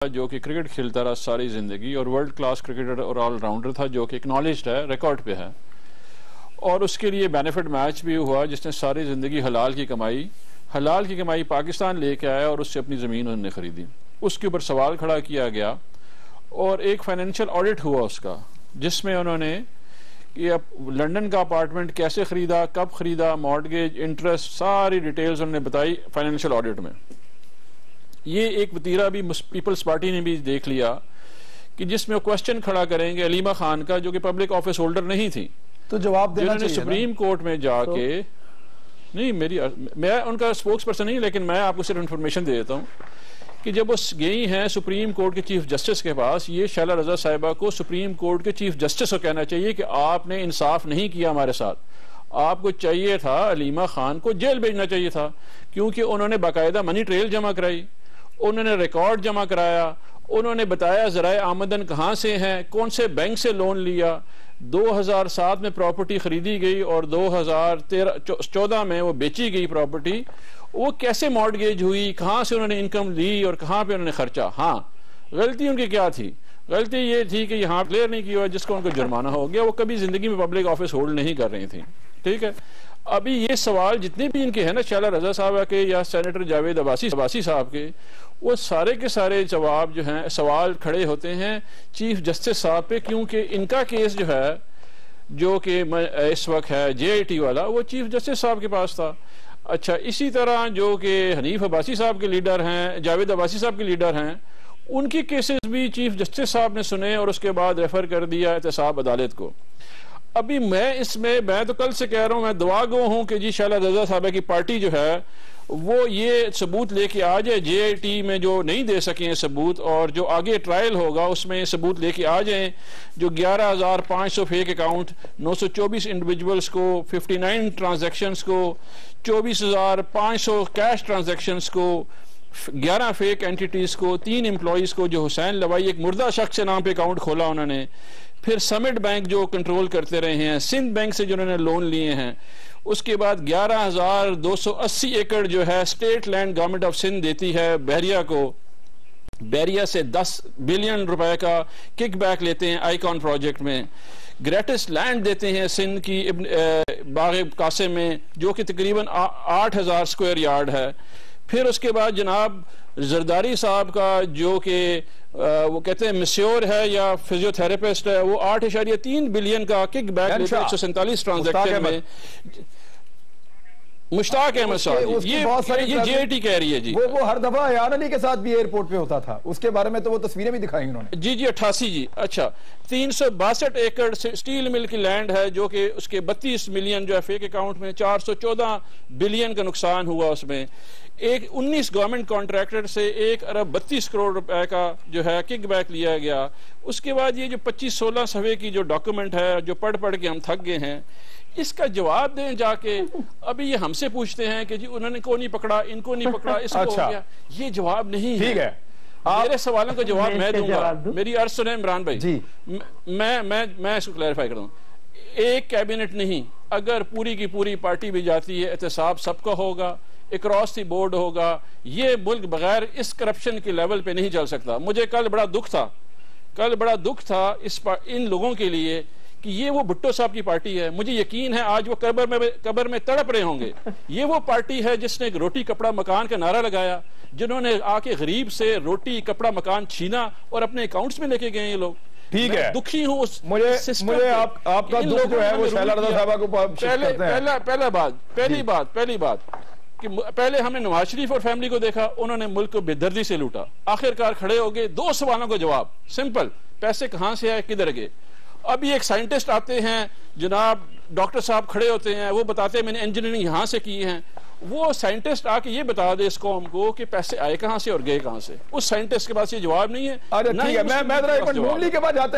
जो कि क्रिकेट खेलता रहा सारी ज़िंदगी और वर्ल्ड क्लास क्रिकेटर और ऑलराउंडर था, जो कि एक्नॉलेज्ड है, रिकॉर्ड पे है। और उसके लिए बेनिफिट मैच भी हुआ, जिसने सारी ज़िंदगी हलाल की कमाई पाकिस्तान लेके आया और उससे अपनी ज़मीन उन्होंने ख़रीदी। उसके ऊपर सवाल खड़ा किया गया और एक फाइनेंशियल ऑडिट हुआ उसका, जिसमें उन्होंने कि अब लंदन का अपार्टमेंट कैसे ख़रीदा, कब ख़रीदा, मॉर्टगेज, इंटरेस्ट, सारी डिटेल्स उन्होंने बताई फाइनेंशियल ऑडिट में। ये एक वतीरा भी पीपल्स पार्टी ने भी देख लिया कि जिसमें वो क्वेश्चन खड़ा करेंगे अलीमा खान का, जो कि पब्लिक ऑफिस होल्डर नहीं थी, तो जवाब देना चाहिए। सुप्रीम कोर्ट में जाके नहीं, मैं उनका स्पोक्स पर्सन नहीं, लेकिन मैं आपको सिर्फ इन्फॉर्मेशन दे देता हूँ कि जब वो गई हैं सुप्रीम कोर्ट के चीफ जस्टिस के पास, ये शैला रजा साहिबा को सुप्रीम कोर्ट के चीफ जस्टिस को कहना चाहिए कि आपने इंसाफ नहीं किया हमारे साथ, आपको चाहिए था अलीमा खान को जेल भेजना चाहिए था, क्योंकि उन्होंने बाकायदा मनी ट्रेल जमा कराई, उन्होंने रिकॉर्ड जमा कराया, उन्होंने बताया ज़राए आमदन कहाँ से हैं, कौन से बैंक से लोन लिया। 2007 में प्रॉपर्टी खरीदी गई और 2014 में वो बेची गई प्रॉपर्टी, वो कैसे मॉर्टगेज हुई, कहाँ से उन्होंने इनकम ली और कहाँ पे उन्होंने खर्चा। हाँ, गलती उनकी क्या थी? गलती ये थी कि यहाँ क्लियर नहीं किया जिसको उनको जुर्माना हो गया, वो कभी जिंदगी में पब्लिक ऑफिस होल्ड नहीं कर रही थी। ठीक है, अभी ये सवाल जितने भी इनके हैं ना, शैला रजा साहब के या सेनेटर जावेद अब्बासी साहब के, वो सारे के सारे जवाब जो हैं, सवाल खड़े होते हैं चीफ जस्टिस साहब पे, क्योंकि इनका केस जो है, जो कि इस वक्त है JIT वाला, वो चीफ जस्टिस साहब के पास था। अच्छा, इसी तरह जो कि हनीफ अब्बासी साहब के लीडर हैं, जावेद अब्बासी साहब के लीडर हैं, उनके केसेस भी चीफ जस्टिस साहब ने सुने और उसके बाद रेफर कर दिया एहतसाब अदालत को। अभी मैं तो कल से कह रहा हूं, मैं दुआ गो हूं कि जी शैला रजा साहबा की पार्टी जो है वो ये सबूत लेके आ जाए, JIT में जो नहीं दे सके हैं सबूत, और जो आगे ट्रायल होगा उसमें सबूत लेके आ जाएं। जो 11,500 फेक अकाउंट, 924 इंडिविजुअल्स को, 59 ट्रांजैक्शंस को, 24,500 कैश ट्रांजैक्शंस को, 11 फेक एंटिटीज को, 3 एम्प्लॉइज को, जो हुसैन लवाई एक मुर्दा शख्स के नाम पे अकाउंट खोला उन्होंने, फिर समिट बैंक जो कंट्रोल करते रहे हैं, सिंध बैंक से जो उन्होंने लोन लिए हैं, उसके बाद 11,280 एकड़ जो है state land government of Sindh देती है बहरिया को, बहरिया से 10 बिलियन रुपए का किकबैक लेते हैं आइकॉन प्रोजेक्ट में, ग्रेटेस्ट लैंड देते हैं सिंध की बाग कासिम में, जो कि तकरीबन 8,000 स्क्वायर यार्ड है। फिर उसके बाद जनाब जरदारी साहब का, जो कि वो कहते हैं मिस्योर है या फिजियोथेरेपिस्ट है, वो 8.3 बिलियन का किक बैक लेते हैं 147 ट्रांजैक्शन में। मुश्ताक अहमद साहब, ये JIT कह रही है जी, वो हर दफा अयान अली के साथ भी एयरपोर्ट पे होता था, उसके बारे में तो वो तस्वीरें भी दिखाई उन्होंने। जी 88 जी। अच्छा, 362 एकड़ से स्टील मिल की लैंड है, जो कि उसके 32 मिलियन जो है फेक अकाउंट में, 414 बिलियन का नुकसान हुआ उसमें। 19 गवर्नमेंट कॉन्ट्रैक्टर से 1 अरब 32 करोड़ रुपए का जो है किकबैक लिया गया। उसके बाद ये जो 25-16 सफ़े की जो डॉक्यूमेंट है, जो पढ़ के हम थक गए हैं, इसका जवाब दें जाके। अभी ये हमसे पूछते हैं कि जी उन्होंने को नहीं पकड़ा, इनको नहीं पकड़ा, इसको अच्छा, हो गया। ये जवाब नहीं है। ठीक है, मेरे सवालों का जवाब मैं दूंगा। मेरी अर्ज सुने इमरान भाई जी, मैं इसको क्लैरिफाई कर दूं। एक कैबिनेट नहीं, अगर पूरी की पूरी पार्टी भी जाती है, एहतसाब सबका होगा, अक्रॉस दी बोर्ड होगा। ये मुल्क बगैर इस करप्शन के लेवल पे नहीं चल सकता। मुझे कल बड़ा दुख था इन लोगों के लिए कि ये वो भुट्टो साहब की पार्टी है। मुझे यकीन है आज वो कब्र में तड़प रहे होंगे। ये वो पार्टी है जिसने रोटी कपड़ा मकान का नारा लगाया, जिन्होंने आके गरीब से रोटी कपड़ा मकान छीना और अपने अकाउंट्स में लेके गए ये लोग। ठीक है, दुखी हूँ उस मुझे आपका दुख जो है वो शैला रजा साहबा को पहली बात कि पहले हमने नवाज शरीफ और फैमिली को देखा, उन्होंने मुल्क को बेदर्दी से लूटा। आखिरकार खड़े हो गए, 2 सवालों का जवाब सिंपल, पैसे कहां से आए, किधर गए। अभी एक साइंटिस्ट आते हैं जनाब, डॉक्टर साहब खड़े होते हैं, वो बताते हैं मैंने इंजीनियरिंग यहां से की है। वो साइंटिस्ट आके ये बता दे इस कौम को कि पैसे आए कहां से और गए कहां से। उस साइंटिस्ट के पास ये जवाब नहीं है। अरे ठीक है, मैं के पास जाते हैं।